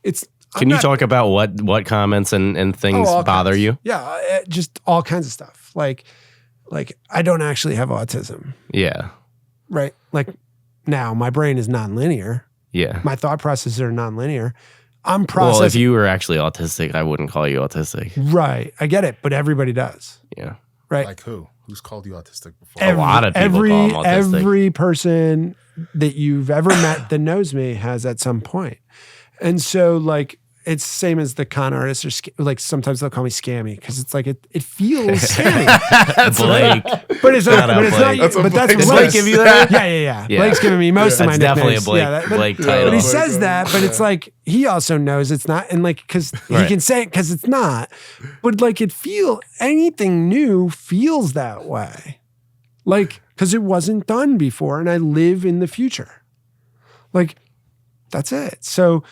it's... Can you talk about what comments and things bother you? Yeah, just all kinds of stuff. Like I don't actually have autism. Yeah. Right? Like, now, my brain is nonlinear. Yeah. My thought processes are nonlinear. I'm processing. Well, if you were actually autistic, I wouldn't call you autistic. Right. I get it, but everybody does. Yeah. Right. Like who? Who's called you autistic before? A lot of people call them autistic. Every person that you've ever met that knows me has at some point. And so, like, it's the same as the con artists or like sometimes they'll call me scammy because it's like it feels scammy. That's Blake. But it's not. But that's Blake. Blake give you that? Yeah. Blake's giving me most of my nicknames. Definitely a Blake, Blake title. But he Oh my says God. that, but it's like he also knows it's not, and like because he can say it because it's not. But like anything new feels that way, like because it wasn't done before, and I live in the future. Like that's it. So.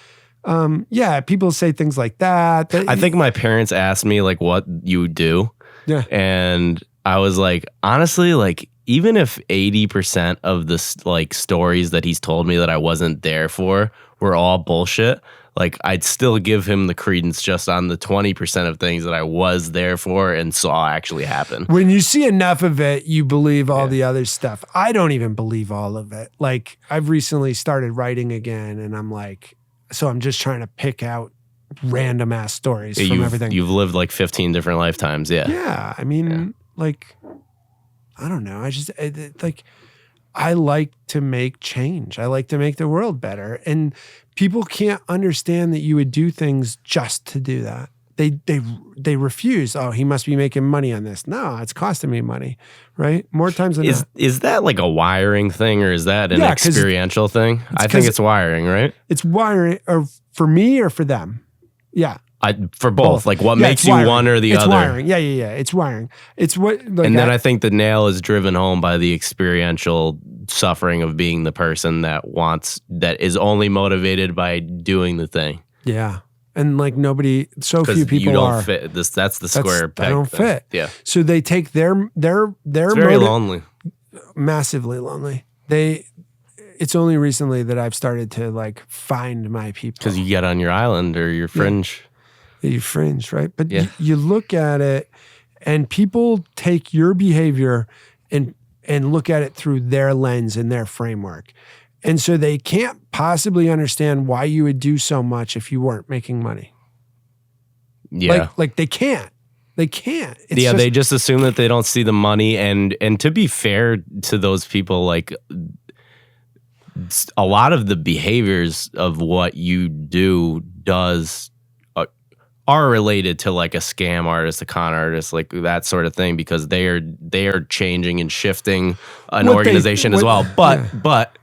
Yeah, people say things like that. I think my parents asked me like what you do. Yeah. And I was like, honestly, like even if 80% of the like stories that he's told me that I wasn't there for were all bullshit, like I'd still give him the credence just on the 20% of things that I was there for and saw actually happen. When you see enough of it, you believe all the other stuff. I don't even believe all of it. Like I've recently started writing again and I'm like, so I'm just trying to pick out random ass stories from everything. You've lived like 15 different lifetimes. Yeah. Yeah. I mean, like, I don't know. I like to make change. I like to make the world better. And people can't understand that you would do things just to do that. They refuse. Oh, he must be making money on this. No, it's costing me money, right? More times than not. Is that like a wiring thing or is that an experiential thing? I think it's wiring, right? It's wiring, or for me or for them. Yeah. For both. Like what makes you one or the other? It's wiring. Yeah. It's wiring. It's what. Like, and then I think the nail is driven home by the experiential suffering of being the person that is only motivated by doing the thing. Yeah. And like so few people you don't are. fit. That's the square peg. I don't thing. fit. Yeah. So they take their It's very lonely. Massively lonely. It's only recently that I've started to like find my people. Because you get on your island or your fringe. Yeah, you fringe, right? But you look at it and people take your behavior and look at it through their lens and their framework. And so they can't possibly understand why you would do so much if you weren't making money. Yeah. Like they can't. They can't. They just assume that they don't see the money. And to be fair to those people, like a lot of the behaviors of what you do are related to like a scam artist, a con artist, like that sort of thing, because they are changing and shifting an organization as well. But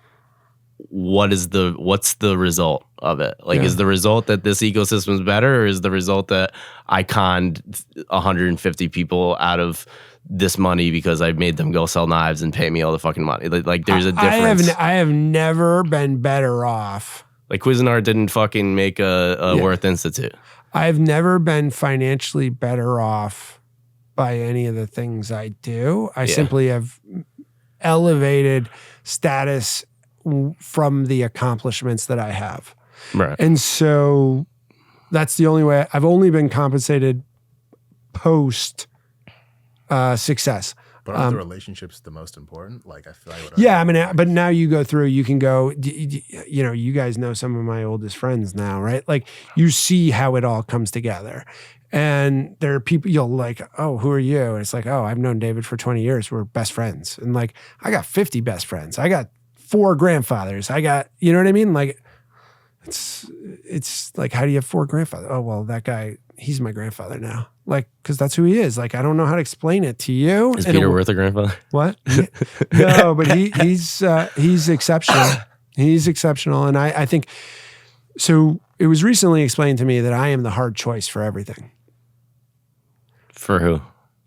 what's the result of it? Like, is the result that this ecosystem is better, or is the result that I conned 150 people out of this money because I made them go sell knives and pay me all the fucking money? Like there's a difference. I have never been better off. Like Cuisinart didn't fucking make a Worth Institute. I've never been financially better off by any of the things I do. I simply have elevated status from the accomplishments that I have. Right. And so that's the only way. I've only been compensated post success. But aren't the relationships the most important? Like, I feel like... Yeah, I mean, but now you go through, you can go, you know, you guys know some of my oldest friends now, right? Like, you see how it all comes together. And there are people you'll like, oh, who are you? And it's like, oh, I've known David for 20 years. We're best friends. And like, I got 50 best friends. I got 4 grandfathers. I got, you know what I mean? Like, it's like, how do you have 4 grandfathers? Oh, well, that guy, he's my grandfather now. Like, because that's who he is. Like, I don't know how to explain it to you. Is Peter Worth a grandfather? What? No, but he's exceptional. He's exceptional. And I think, so it was recently explained to me that I am the hard choice for everything. For who?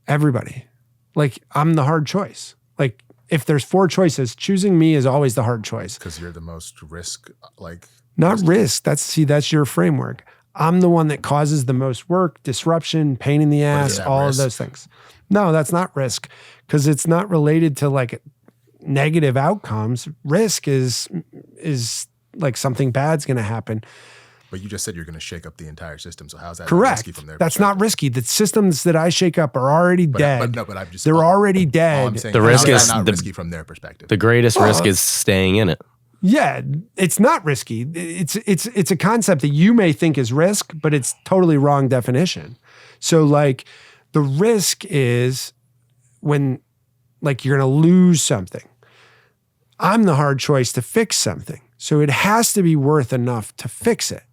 Everybody. Like, I'm the hard choice. Like, if there's 4 choices, choosing me is always the hard choice. Because you're the most risk, like... Not risk. That's your framework. I'm the one that causes the most work, disruption, pain in the ass, all of those things. No, that's not risk, because it's not related to like negative outcomes. Risk is like something bad's going to happen. But you just said you're going to shake up the entire system. So how's that correct? Risky from their That's not risky. The systems that I shake up are already dead. But I'm just, they're already dead. I'm saying, the risk is not risky from their perspective. The greatest risk is staying in it. Yeah, it's not risky. It's a concept that you may think is risk, but it's totally wrong definition. So like the risk is when like you're going to lose something. I'm the hard choice to fix something. So it has to be worth enough to fix it.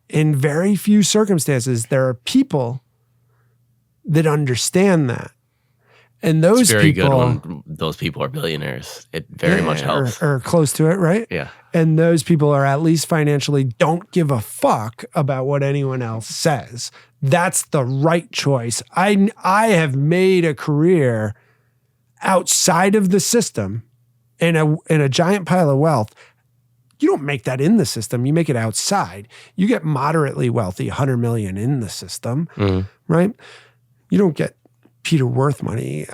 In very few circumstances, there are people that understand that. And those it's very people, good when those people are billionaires. It very much helps. Or close to it, right? Yeah. And those people are at least financially don't give a fuck about what anyone else says. That's the right choice. I have made a career outside of the system in a giant pile of wealth. You don't make that in the system. You make it outside. You get moderately wealthy, 100 million in the system, right? You don't get Peter Worth money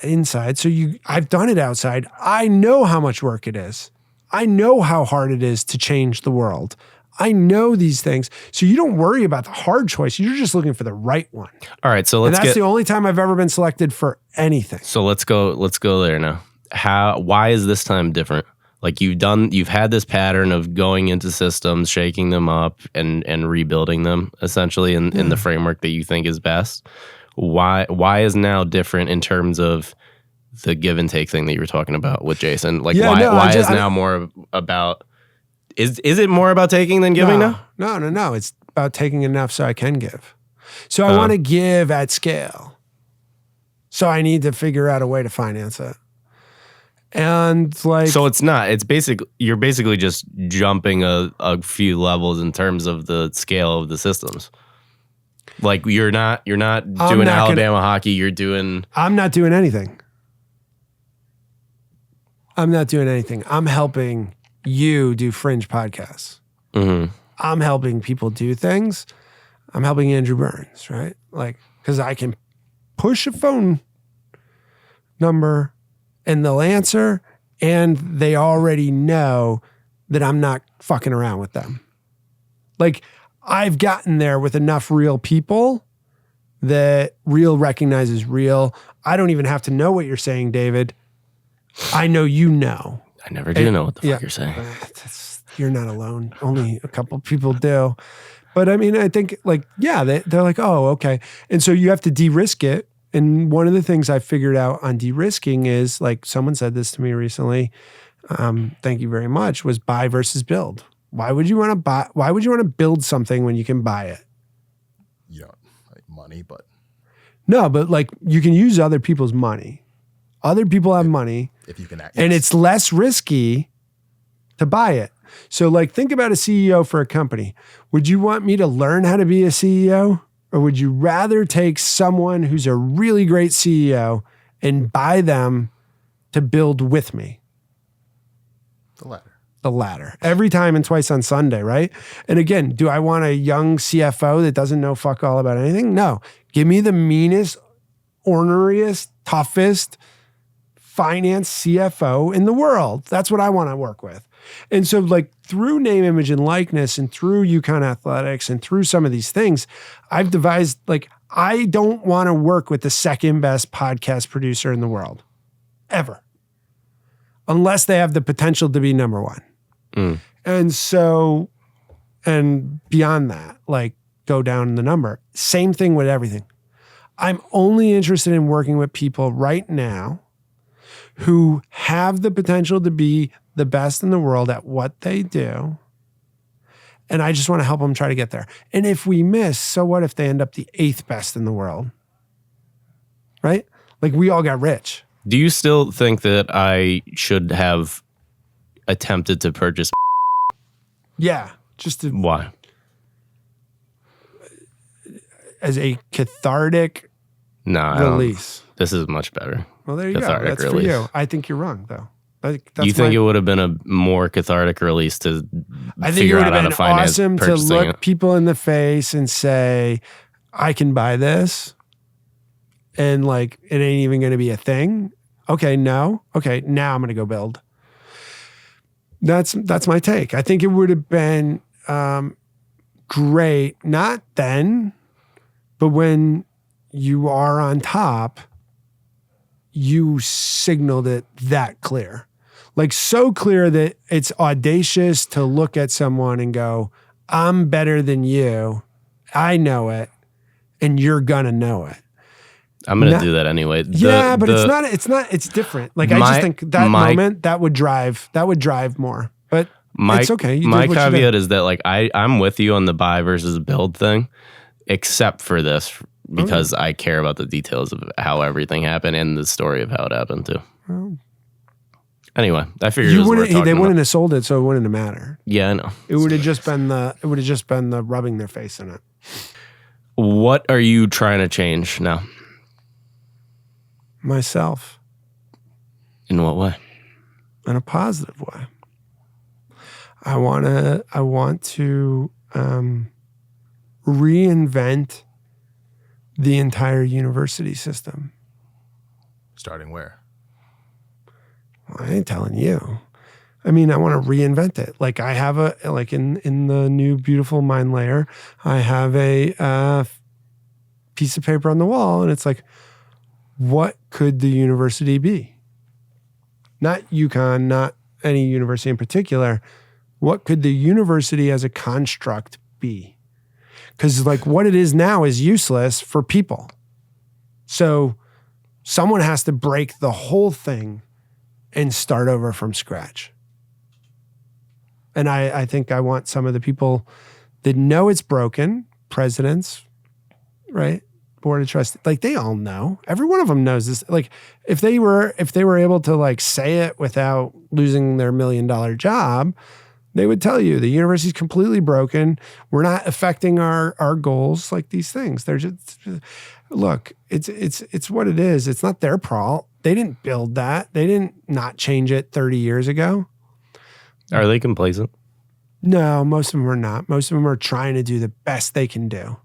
inside. So I've done it outside. I know how much work it is. I know how hard it is to change the world. I know these things. So you don't worry about the hard choice. You're just looking for the right one. All right. So and that's the only time I've ever been selected for anything. So let's go there now. Why is this time different? Like you've had this pattern of going into systems, shaking them up and rebuilding them essentially in the framework that you think is best. Why is now different in terms of the give and take thing that you were talking about with Jason? Like why is now more about is it more about taking than giving now? No. It's about taking enough so I can give. So I want to give at scale. So I need to figure out a way to finance it. And like so you're basically just jumping a few levels in terms of the scale of the systems. Like you're not doing Alabama hockey, you're doing... I'm not doing anything. I'm helping you do Fringe podcasts. Mm-hmm. I'm helping people do things. I'm helping Andrew Burns, right? Like, because I can push a phone number and they'll answer and they already know that I'm not fucking around with them. Like, I've gotten there with enough real people that real recognizes real. I don't even have to know what you're saying, David. I know you know. I never do know what the fuck you're saying. You're not alone. Only a couple people do. But I mean, I think like, yeah, they're like, oh, okay. And so you have to de-risk it. And one of the things I figured out on de-risking is like someone said this to me recently. Thank you very much. Was buy versus build. Why would you want to buy? Why would you want to build something when you can buy it? You don't like money, but no, but like you can use other people's money. Other people have money, if you can, and it's less risky to buy it. So, like, think about a CEO for a company. Would you want me to learn how to be a CEO, or would you rather take someone who's a really great CEO and buy them to build with me? The latter. The latter. Every time and twice on Sunday, right? And again, do I want a young CFO that doesn't know fuck all about anything? No. Give me the meanest, orneriest, toughest finance CFO in the world. That's what I want to work with. And so like through name, image, and likeness and through UConn Athletics and through some of these things, I've devised like, I don't want to work with the second best podcast producer in the world, ever. Unless they have the potential to be number one. And so, and beyond that, like go down the number. Same thing with everything. I'm only interested in working with people right now who have the potential to be the best in the world at what they do. And I just want to help them try to get there. And if we miss, so what if they end up the 8th best in the world? Right? Like we all got rich. Do you still think that I should have attempted to purchase? Yeah. Just to, why? as a cathartic release. This is much better. Well, there you go. That's release. For you. I think you're wrong, though. You think it would have been a more cathartic release to figure out how to finance purchasing it? I think it would have been awesome to look people in the face and say, I can buy this, and like it ain't even going to be a thing. Okay, no. Okay, now I'm going to go build. That's my take. I think it would have been great, not then, but when you are on top, you signaled it that clear. Like so clear that it's audacious to look at someone and go, I'm better than you. I know it. And you're going to know it. I'm going to do that anyway. But it's different. Like I just think that moment that would drive more, but it's okay. My caveat is that like, I'm with you on the buy versus build thing, except for this, because I care about the details of how everything happened and the story of how it happened too. Anyway, I figured they wouldn't have sold it, so it wouldn't have mattered. Yeah, I know. It would have just been the rubbing their face in it. What are you trying to change now? Myself. In what way? In a positive way. I want to reinvent the entire university system. Starting where? Well, I ain't telling you. I mean, I want to reinvent it. Like I have in the new beautiful mind layer, I have a piece of paper on the wall, and it's like, what could the university be? Not UConn, not any university in particular. What could the university as a construct be? Because like what it is now is useless for people. So someone has to break the whole thing and start over from scratch. And I think I want some of the people that know it's broken, presidents, right? Board of trustees, like they all know. Every one of them knows this. Like if they were able to like say it without losing their $1 million job, they would tell you the university's completely broken. We're not affecting our goals, like these things. They're just look, it's what it is. It's not their fault. They didn't build that. They didn't not change it 30 years ago. Are they complacent? No, most of them are not. Most of them are trying to do the best they can do.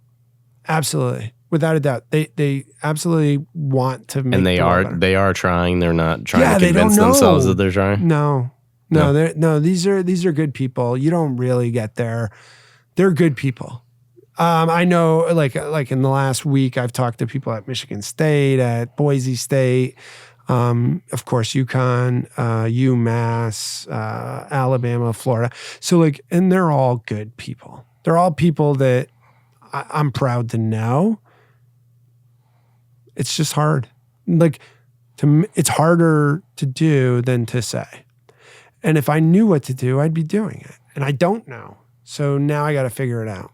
Absolutely. Without a doubt. They absolutely want to make it better. They are trying. They're not trying to convince themselves that they're trying. No. These are good people. You don't really get there. They're good people. I know like in the last week, I've talked to people at Michigan State, at Boise State, of course, UConn, UMass, Alabama, Florida. So like, and they're all good people. They're all people that I'm proud to know. It's just hard. Like it's harder to do than to say. And if I knew what to do, I'd be doing it. And I don't know. So now I got to figure it out.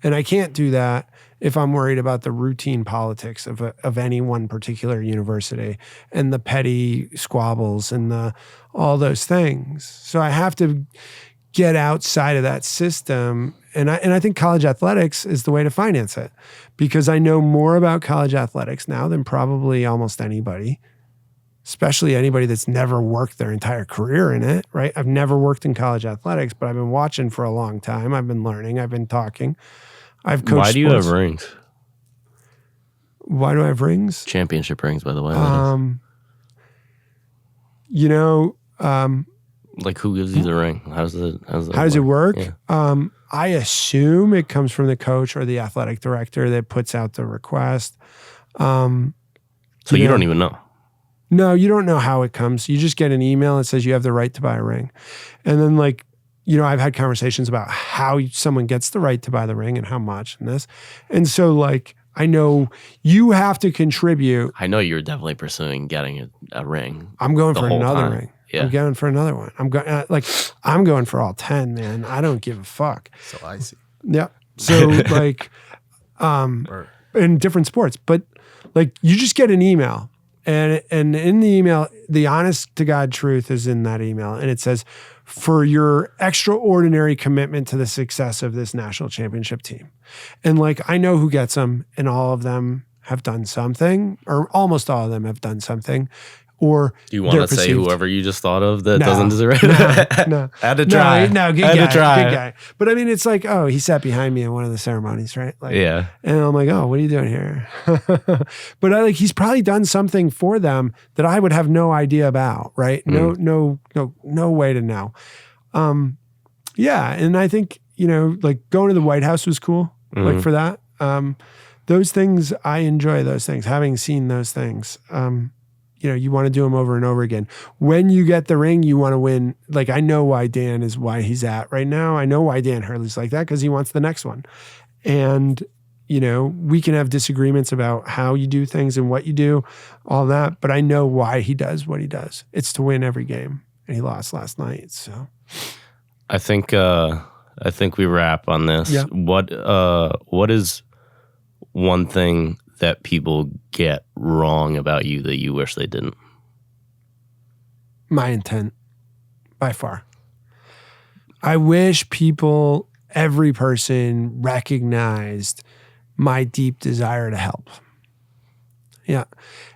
And I can't do that if I'm worried about the routine politics of any one particular university and the petty squabbles and all those things. So I have to get outside of that system. And I think college athletics is the way to finance it, because I know more about college athletics now than probably almost anybody, especially anybody that's never worked their entire career in it, right? I've never worked in college athletics, but I've been watching for a long time. I've been learning. I've been talking. I've coached. Why do you have rings? Why do I have rings? Championship rings, by the way. Like who gives you the ring? How does it work? Yeah. I assume it comes from the coach or the athletic director that puts out the request. So you don't even know? No, you don't know how it comes. You just get an email that says you have the right to buy a ring. And then I've had conversations about how someone gets the right to buy the ring and how much and this. And so I know you have to contribute. I know you're definitely pursuing getting a ring. I'm going for another ring. Yeah. I'm going for another one. I'm going for all 10, man. I don't give a fuck. So I see. Yeah. So in different sports, but you just get an email And in the email, the honest to God truth is in that email. And it says, for your extraordinary commitment to the success of this national championship team. And like, I know who gets them, and all of them have done something, or almost all of them have done something. Or do you want to say whoever you just thought of that doesn't deserve it? No. Had to try. No, good guy. But I mean, it's like, oh, he sat behind me in one of the ceremonies, right? Like, yeah. And I'm like, oh, what are you doing here? But he's probably done something for them that I would have no idea about, right? No way to know. Yeah, and I think, like going to the White House was cool, like for that. Those things, I enjoy those things, having seen those things. You want to do them over and over again. When you get the ring, you want to win. Like, I know why Dan is why he's at right now. I know why Dan Hurley's like that, because he wants the next one. And, we can have disagreements about how you do things and what you do, all that. But I know why he does what he does. It's to win every game. And he lost last night. So I think we wrap on this. Yeah. What is one thing that people get wrong about you that you wish they didn't? My intent, by far. I wish every person recognized my deep desire to help. Yeah.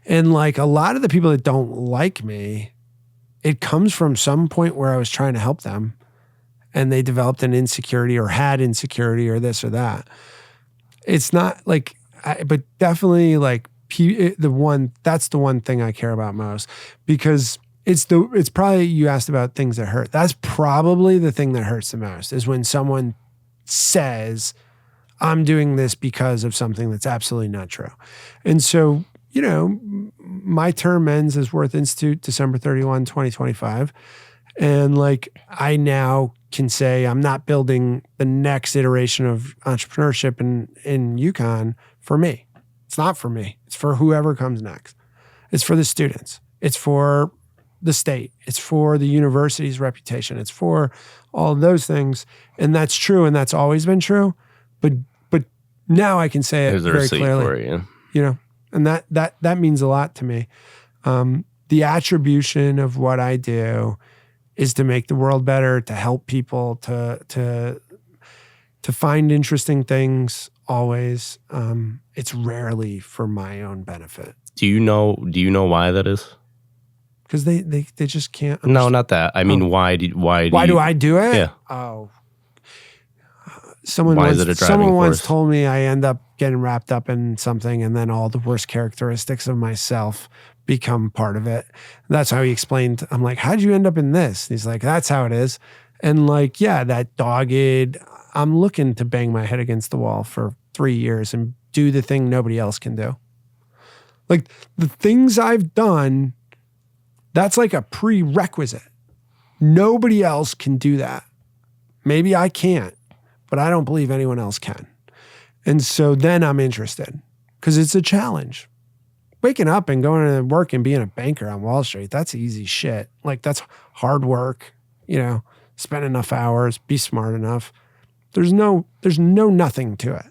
And like a lot of the people that don't like me, it comes from some point where I was trying to help them and they developed an insecurity or had insecurity or this or that. It's not like, but definitely like that's the one thing I care about most, because it's probably, you asked about things that hurt. That's probably the thing that hurts the most, is when someone says, I'm doing this because of something that's absolutely not true. And so, my term ends as Worth Institute December 31, 2025. And like, I now can say I'm not building the next iteration of entrepreneurship in UConn for me. It's not for me. It's for whoever comes next. It's for the students. It's for the state. It's for the university's reputation. It's for all of those things. And that's true. And that's always been true. But now I can say it very clearly. For it, yeah. And that means a lot to me. The attribution of what I do is to make the world better, to help people, to find interesting things always. It's rarely for my own benefit. Do you know why that is? Because they just can't understand. No, not that. I mean, why do I do it? Yeah. Oh. Someone Someone once told me I end up getting wrapped up in something, and then all the worst characteristics of myself become part of it. That's how he explained. I'm like, how'd you end up in this? He's like, that's how it is. And like, yeah, that dogged, I'm looking to bang my head against the wall for 3 years and do the thing nobody else can do. Like the things I've done, that's like a prerequisite. Nobody else can do that. Maybe I can't, but I don't believe anyone else can. And so then I'm interested, because it's a challenge. Waking up and going to work and being a banker on Wall Street, that's easy shit. Like that's hard work, spend enough hours, be smart enough. There's no nothing to it.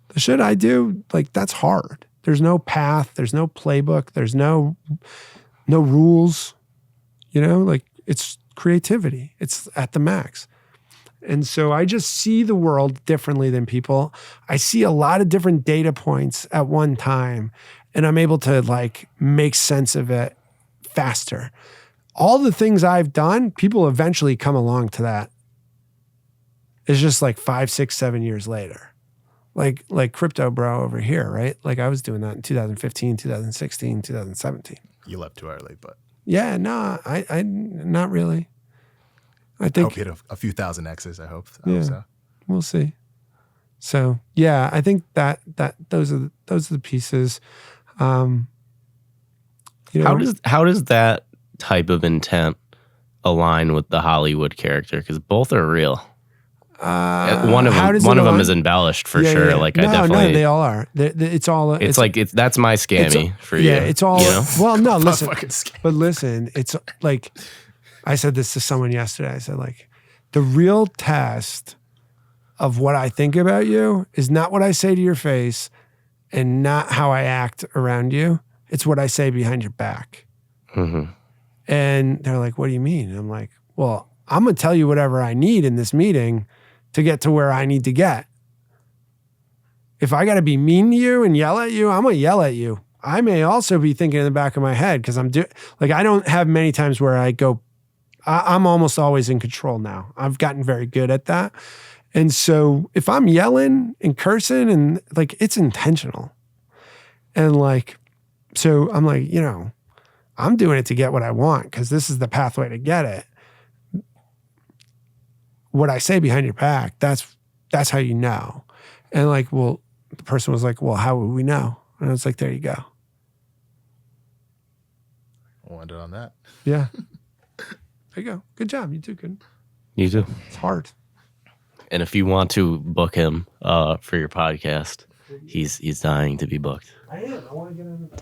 The shit I do, like that's hard. There's no path, there's no playbook, there's no rules, like it's creativity. It's at the max. And so I just see the world differently than people. I see a lot of different data points at one time, and I'm able to like make sense of it faster. All the things I've done, people eventually come along to that. It's just like 5, 6, 7 years later. Like Crypto Bro over here, right? Like I was doing that in 2015, 2016, 2017. You left too early, but. Yeah, no, I not really. I think. I hope you had a few thousand X's, I hope. Yeah, so. We'll see. So yeah, I think that those are the pieces. How does that type of intent align with the Hollywood character? Because both are real. One of them is embellished for sure. Yeah. Like no, they all are. It's all. It's that's my scammy for you. Yeah, it's all. Well, no, listen, but listen, it's like I said this to someone yesterday. I said like the real test of what I think about you is not what I say to your face, and not how I act around you. It's what I say behind your back. Mm-hmm. And they're like, what do you mean? And I'm like, well, I'm going to tell you whatever I need in this meeting to get to where I need to get. If I got to be mean to you and yell at you, I'm going to yell at you. I may also be thinking in the back of my head because I don't have many times where I go, I'm almost always in control now. I've gotten very good at that. And so if I'm yelling and cursing and like, it's intentional. And like, so I'm like, I'm doing it to get what I want because this is the pathway to get it. What I say behind your back, that's how you know. And like, well, the person was like, well, how would we know? And I was like, there you go. I wonder on that. Yeah. There you go. Good job. You do good. You too. It's hard. And if you want to book him for your podcast, he's dying to be booked. I am. I want to get into the